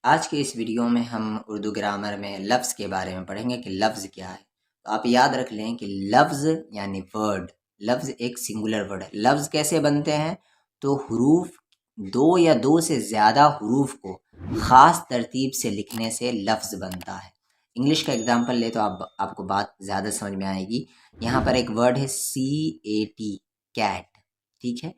آج کے اس ویڈیو میں ہم اردو گرامر میں لفظ کے بارے میں پڑھیں گے کہ لفظ کیا ہے۔ تو آپ یاد رکھ لیں کہ لفظ یعنی ورڈ، لفظ ایک سنگولر ورڈ ہے۔ لفظ کیسے بنتے ہیں؟ تو حروف، دو یا دو سے زیادہ حروف کو خاص ترتیب سے لکھنے سے لفظ بنتا ہے۔ انگلش کا اگزامپل لے تو آپ کو بات زیادہ سمجھ میں آئے گی۔ یہاں پر ایک ورڈ ہے CAT، کیٹ، ٹھیک ہے۔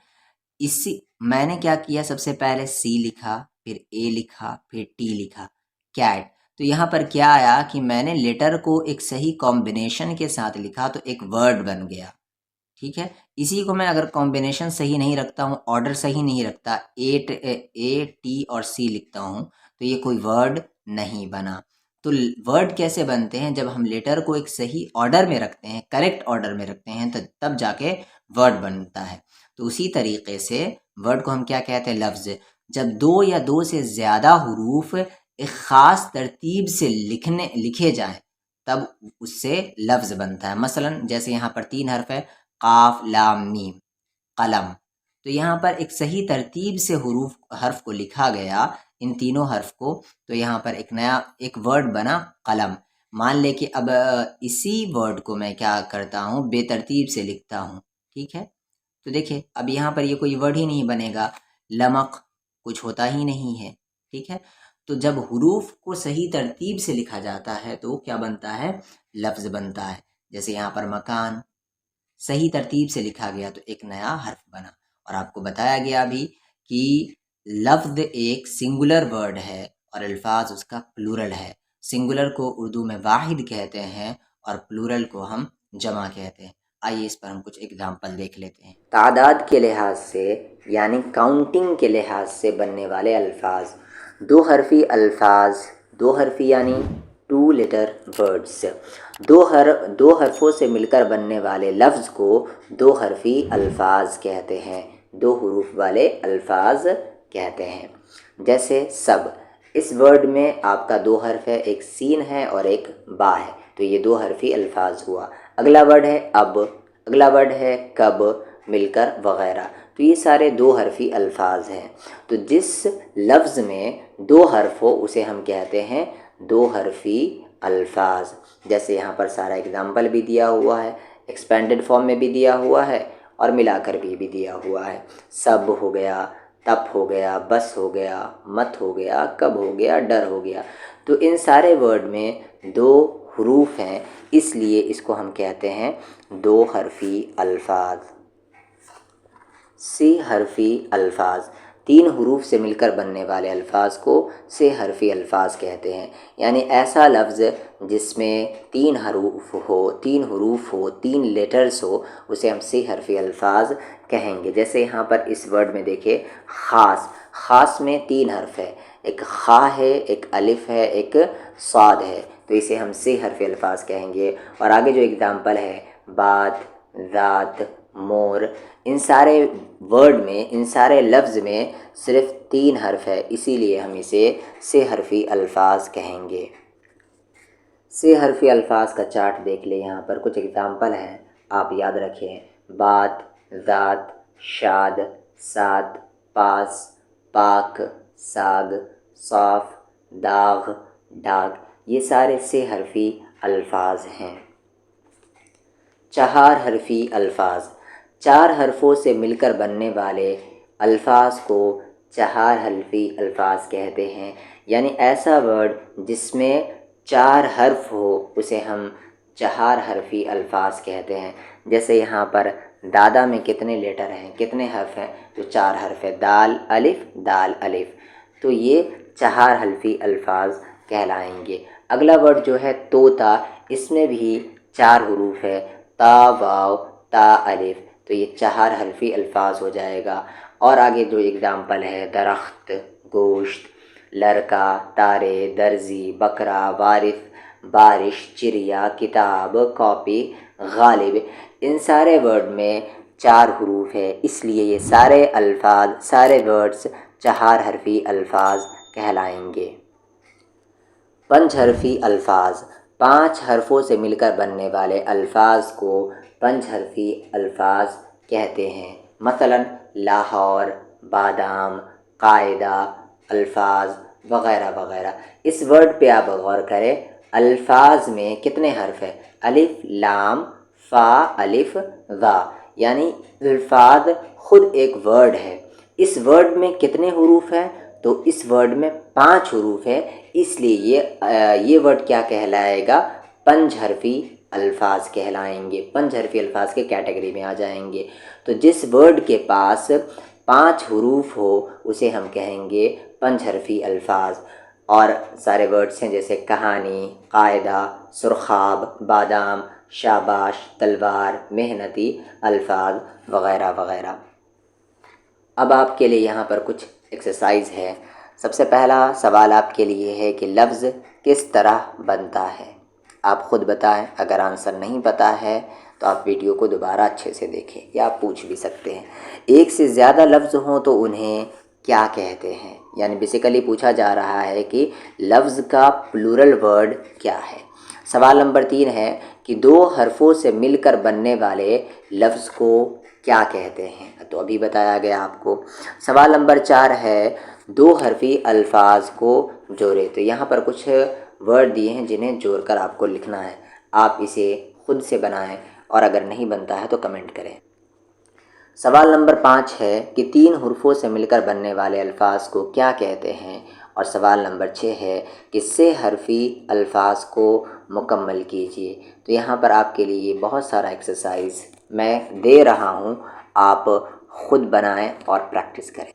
میں نے کیا کیا، سب سے پہلے سی لکھا، پھر اے لکھا، پھر ٹی لکھا، کیٹ۔ تو یہاں پر کیا آیا کہ میں نے لیٹر کو ایک صحیح کمبینیشن کے ساتھ لکھا تو ایک ورڈ بن گیا، ٹھیک ہے۔ اسی کو میں اگر کمبینیشن صحیح نہیں رکھتا ہوں، آرڈر صحیح نہیں رکھتا، اے ٹی اور سی لکھتا ہوں تو یہ کوئی ورڈ نہیں بنا۔ تو ورڈ کیسے بنتے ہیں؟ جب ہم لیٹر کو ایک صحیح آرڈر میں رکھتے ہیں، کریکٹ آرڈر میں رکھتے ہیں، تو تب جا کے ورڈ بنتا ہے۔ تو اسی طریقے سے ورڈ کو ہم کیا کہتے ہیں؟ لفظ۔ جب دو یا دو سے زیادہ حروف ایک خاص ترتیب سے لکھے جائیں تب اس سے لفظ بنتا ہے۔ مثلا جیسے یہاں پر 3 حرف ہے، قاف لام میم، قلم۔ تو یہاں پر ایک صحیح ترتیب سے حرف کو لکھا گیا، ان تینوں حرف کو، تو یہاں پر ایک ورڈ بنا قلم۔ مان لے کہ اب اسی ورڈ کو میں کیا کرتا ہوں، بے ترتیب سے لکھتا ہوں، ٹھیک ہے۔ تو دیکھیں اب یہاں پر یہ کوئی ورڈ ہی نہیں بنے گا، لمق کچھ ہوتا ہی نہیں ہے، ٹھیک ہے۔ تو جب حروف کو صحیح ترتیب سے لکھا جاتا ہے تو کیا بنتا ہے؟ لفظ بنتا ہے۔ جیسے یہاں پر مکان صحیح ترتیب سے لکھا گیا تو ایک نیا حرف بنا۔ اور آپ کو بتایا گیا بھی کہ لفظ ایک سنگولر ورڈ ہے اور الفاظ اس کا پلورل ہے۔ سنگولر کو اردو میں واحد کہتے ہیں اور پلورل کو ہم جمع کہتے ہیں۔ آئیے اس پر ہم کچھ اگزامپل دیکھ لیتے ہیں۔ تعداد کے لحاظ سے یعنی کاؤنٹنگ کے لحاظ سے بننے والے الفاظ، دو حرفی الفاظ، دو حرفی یعنی 2 لیٹر ورڈز، دو حرفوں سے مل کر بننے والے لفظ کو دو حرفی الفاظ کہتے ہیں، دو حروف والے الفاظ کہتے ہیں۔ جیسے سب، اس ورڈ میں آپ کا 2 حرف ہے، ایک سین ہے اور ایک با ہے، تو یہ 2 حرفی الفاظ ہوا۔ اگلا ورڈ ہے اب، اگلا ورڈ ہے کب، مل کر وغیرہ، تو یہ سارے 2 حرفی الفاظ ہیں۔ تو جس لفظ میں 2 حرف ہو اسے ہم کہتے ہیں 2 حرفی الفاظ۔ جیسے یہاں پر سارا اگزامپل بھی دیا ہوا ہے، ایکسپینڈڈ فارم میں بھی دیا ہوا ہے اور ملا کر بھی دیا ہوا ہے۔ سب ہو گیا، تپ ہو گیا، بس ہو گیا، مت ہو گیا، کب ہو گیا، ڈر ہو گیا۔ تو ان سارے ورڈ میں 2 حروف ہیں، اس لیے اس کو ہم کہتے ہیں 2 حرفی الفاظ۔ سی حرفی الفاظ، 3 حروف سے مل کر بننے والے الفاظ کو سے حرفی الفاظ کہتے ہیں۔ یعنی ایسا لفظ جس میں 3 حروف ہو، 3 لیٹرز ہو، اسے ہم سی حرفی الفاظ کہیں گے۔ جیسے یہاں پر اس ورڈ میں دیکھیں خاص، خاص میں 3 حرف ہے، ایک خا ہے، ایک الف ہے، ایک صاد ہے، تو اسے ہم سی حرفی الفاظ کہیں گے۔ اور آگے جو اگزامپل ہے بات، ذات، مور، ان سارے ورڈ میں، ان سارے لفظ میں صرف 3 حرف ہے، اسی لیے ہم اسے سے حرفی الفاظ کہیں گے۔ سے حرفی الفاظ کا چارٹ دیکھ لیں، یہاں پر کچھ اگزامپل ہیں، آپ یاد رکھیں۔ بات، ذات، شاد، سات، پاس، پاک، ساگ، صاف، داغ، ڈاک، یہ سارے سے حرفی الفاظ ہیں۔ 4 حرفی الفاظ، 4 حرفوں سے مل کر بننے والے الفاظ کو 4 حرفی الفاظ کہتے ہیں۔ یعنی ایسا ورڈ جس میں 4 حرف ہو اسے ہم 4 حرفی الفاظ کہتے ہیں۔ جیسے یہاں پر دادا میں کتنے لیٹر ہیں، کتنے حرف ہیں؟ تو 4 حرف ہے، دال الف، دال الف، تو یہ 4 حرفی الفاظ کہلائیں گے۔ اگلا ورڈ جو ہے طوطا، اس میں بھی 4 حروف ہے، تا واو، تا الف، تو یہ 4 حرفی الفاظ ہو جائے گا۔ اور آگے جو اگزامپل ہے درخت، گوشت، لڑکا، تارے، درزی، بکرا، وارث، بارش، چڑیا، کتاب، کاپی، غالب، ان سارے ورڈ میں 4 حروف ہے، اس لیے یہ سارے الفاظ، سارے ورڈز 4 حرفی الفاظ کہلائیں گے۔ 5 حرفی الفاظ، 5 حرفوں سے مل کر بننے والے الفاظ کو 5 حرفی الفاظ کہتے ہیں۔ مثلا لاہور، بادام، قاعدہ، الفاظ، وغیرہ وغیرہ۔ اس ورڈ پہ آپ غور کریں، الفاظ میں کتنے حرف ہیں؟ الف لام فا الف ذا، یعنی الفاظ خود ایک ورڈ ہے۔ اس ورڈ میں کتنے حروف ہیں؟ تو اس ورڈ میں 5 حروف ہیں، اس لیے یہ ورڈ کیا کہلائے گا؟ 5 حرفی الفاظ کہلائیں گے، 5 حرفی الفاظ کے کیٹیگری میں آ جائیں گے۔ تو جس ورڈ کے پاس 5 حروف ہو اسے ہم کہیں گے 5 حرفی الفاظ۔ اور سارے ورڈس ہیں جیسے کہانی، قاعدہ، سرخاب، بادام، شاباش، تلوار، محنتی، الفاظ وغیرہ وغیرہ۔ اب آپ کے لیے یہاں پر کچھ ایکسرسائز ہے۔ سب سے پہلا سوال آپ کے لیے ہے کہ لفظ کس طرح بنتا ہے؟ آپ خود بتائیں، اگر آنسر نہیں پتہ ہے تو آپ ویڈیو کو دوبارہ اچھے سے دیکھیں یا آپ پوچھ بھی سکتے ہیں۔ ایک سے زیادہ لفظ ہوں تو انہیں کیا کہتے ہیں؟ یعنی بیسیکلی پوچھا جا رہا ہے کہ لفظ کا پلورل ورڈ کیا ہے۔ سوال نمبر 3 ہے کہ 2 حرفوں سے مل کر بننے والے لفظ کو کیا کہتے ہیں؟ تو ابھی بتایا گیا آپ کو۔ سوال نمبر 4 ہے 2 حرفی الفاظ کو جوڑے۔ تو یہاں پر کچھ ورڈ دیے ہیں جنہیں جوڑ کر آپ کو لکھنا ہے، آپ اسے خود سے بنائیں اور اگر نہیں بنتا ہے تو کمنٹ کریں۔ سوال نمبر 5 ہے کہ 3 حرفوں سے مل کر بننے والے الفاظ کو کیا کہتے ہیں؟ اور سوال نمبر 6 ہے کہ 6 حرفی الفاظ کو مکمل کیجیے۔ تو یہاں پر آپ کے لیے بہت سارا ایکسرسائز میں دے رہا ہوں، آپ خود بنائیں اور پریکٹس کریں۔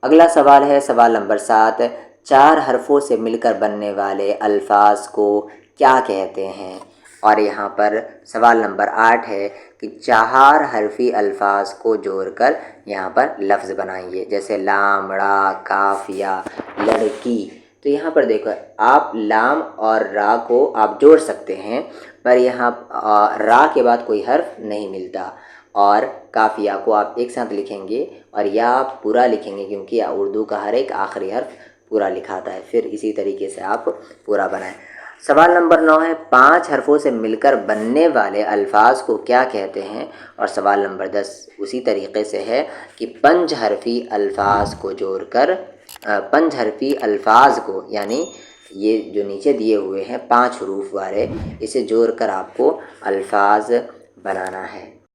اگلا سوال ہے سوال نمبر 7، 4 حرفوں سے مل کر بننے والے الفاظ کو کیا کہتے ہیں؟ اور یہاں پر سوال نمبر 8 ہے کہ 4 حرفی الفاظ کو جوڑ کر یہاں پر لفظ بنائیے، جیسے لام، را، کاف یا لڑکی۔ تو یہاں پر دیکھو، آپ لام اور را کو آپ جوڑ سکتے ہیں، پر یہاں را کے بعد کوئی حرف نہیں ملتا، اور کافیہ کو آپ ایک ساتھ لکھیں گے اور یا پورا لکھیں گے، کیونکہ اردو کا ہر ایک آخری حرف پورا لکھاتا ہے۔ پھر اسی طریقے سے آپ پورا بنائیں۔ سوال نمبر 9 ہے 5 حرفوں سے مل کر بننے والے الفاظ کو کیا کہتے ہیں؟ اور سوال نمبر 10 اسی طریقے سے ہے کہ 5 حرفی الفاظ کو جوڑ کر 5 حرفی الفاظ کو، یعنی یہ جو نیچے دیے ہوئے ہیں 5 حروف والے، اسے جوڑ کر آپ کو الفاظ بنانا ہے۔